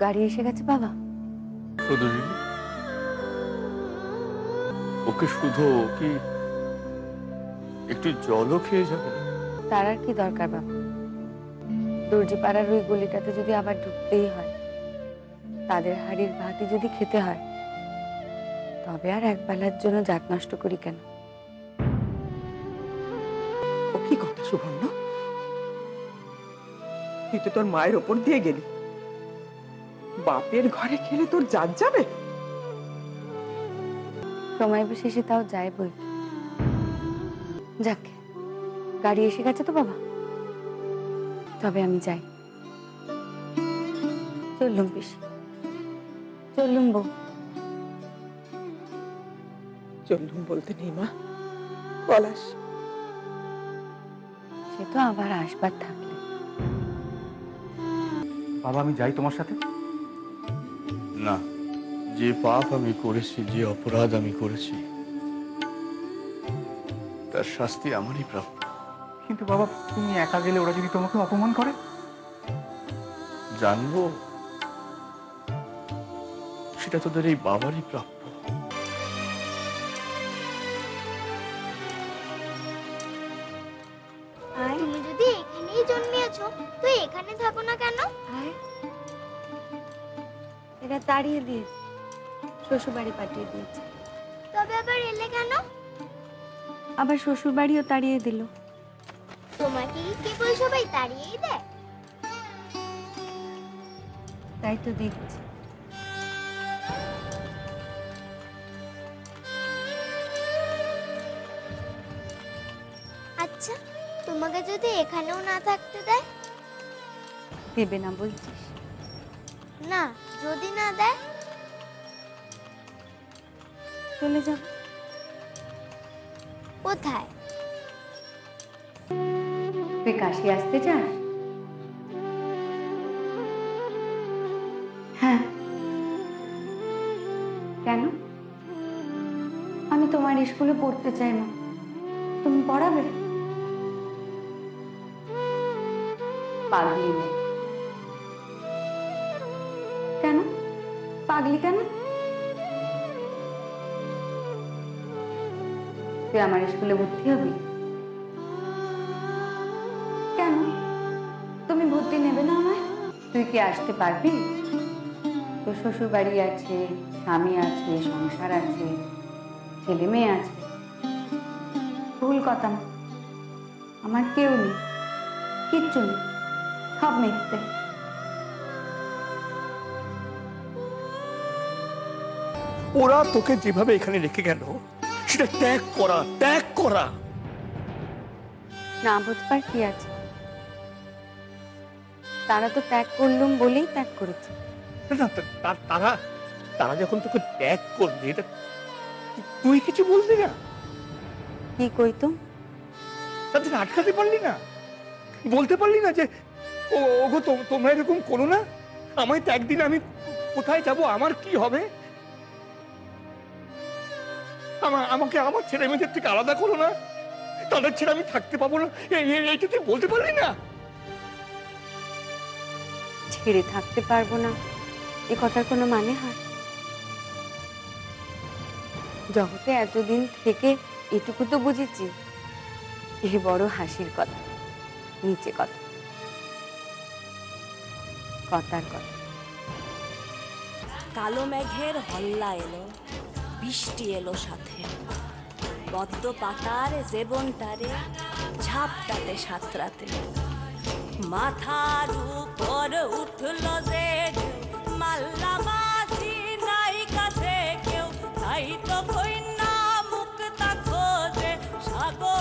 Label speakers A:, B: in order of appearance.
A: গাড়ি এসে গেছে বাবা।
B: শুধু ওকে শুধু কি একটু জলও খেয়ে যাবে?
A: তার আর কি দরকার বাবা? দর্জি পাড়ার ওই গলিটাতে যদি আবার ঢুকতেই হয়, তাদের হাড়ির ভাতই যদি খেতে হয়, তবে আর এক বেলার জন্য জাত নষ্ট করি কেন?
C: ও কি কথা সুবর্ণ, তুই তো তোর মায়ের ওপর দিয়ে গেলি। বাপের ঘরে খেলে তোর জাত যাবে?
A: সময় শেষে তাও যায় বই। যাক, গাড়ি এসে গেছে তো বাবা, তবে আমি যাই। চললুম পিসি, চললুম বউ।
C: চললুম বলতে নেই মা, পলাশ।
A: সে তো আবার আসবার থাকলে।
D: বাবা আমি যাই তোমার সাথে?
B: না, যে পাপ আমি করেছি, যে অপরাধ আমি করেছি, তার শাস্তি আমারই প্রাপ্য।
D: কিন্তু বাবা তুমি একা গেলে ওরা যদি তোমাকে অপমান করে?
B: জানবো, সেটা তোদের এই বাবারই প্রাপ্য।
E: তুমি যদি এখানেই জন্মিয়েছো তো এখানে থাকো না কেন?
A: এরা তাড়িয়ে দিয়েছে, শ্বশুর বাড়ি পাঠিয়ে দিয়েছে।
E: তবে আবার এলে কেন?
A: আবার শ্বশুর বাড়িও তাড়িয়ে দিল।
E: তোমাকে কি কেবল সবাই তাড়িয়েই দেয়?
A: তাই তো দেখছি।
E: আচ্ছা, তোমাকে যদি এখানেও না থাকতে দেয়?
A: দেবে না বলছিস?
E: না, যদি না দেয়?
A: চলে যাব।
E: কোথায়?
A: তুই কাশি আসতে চাস? হ্যাঁ। কেন? আমি তোমার স্কুলে পড়তে চাই না, তুমি পড়াবে? পাগলি মেয়ে। কেন পাগলি কেন? তুই আমার স্কুলে ভর্তি হবি? কেন তুমি ভর্তি নেবে না আমায়? তুই কি আসতে পারবি? তোর শ্বশুর বাড়ি আছে, স্বামী আছে, সংসার আছে, ছেলে মেয়ে আছে। ভুল কথা, আমার কেউ নেই, কিচ্ছু নেই, সব মিথ্যে।
B: ওরা তোকে যেভাবে এখানে রেখে গেল, সেটা ত্যাগ করা, ত্যাগ করা।
A: না বুঝবার কি আছে? তারা তো ত্যাগ করলুম বলেই ত্যাগ করেছে।
B: না, তারা তারা যখন তোকে ত্যাগ করবে, এটা তুই কিছু বলবি না?
A: কি কইতুম?
B: তাদের আটকাতে পারলি না? বলতে পারলি না যে ওগো তোমরা এরকম করো না, আমায় ত্যাগ দিলে আমি কোথায় যাব, আমার কি হবে? আমাকে আমার ছেলে মেয়েদের থেকে আলাদা করো না, তাদের ছেড়ে আমি থাকতে পাবো না, এইটা তুই বলতে পারলি না?
A: ছেড়ে থাকতে পারবো না এ কথার কোনো মানে হয়? জগতে এতদিন থেকে এটুকু তো বুঝেছি, এ বড় হাসির কথা, নিচে কথা, কথার কথা।
F: কালো মেঘের হল্লা এলো, বৃষ্টি এলো সাথে, পদ্ম পাতার জীবনটারে ঝাপটাতে সাঁতরাতে, মাথার উপর উঠল যে মাল্লা মাঝি নাই কাছে কেউ, তাই তো কইনা মুক্তা খোঁজে সাগর।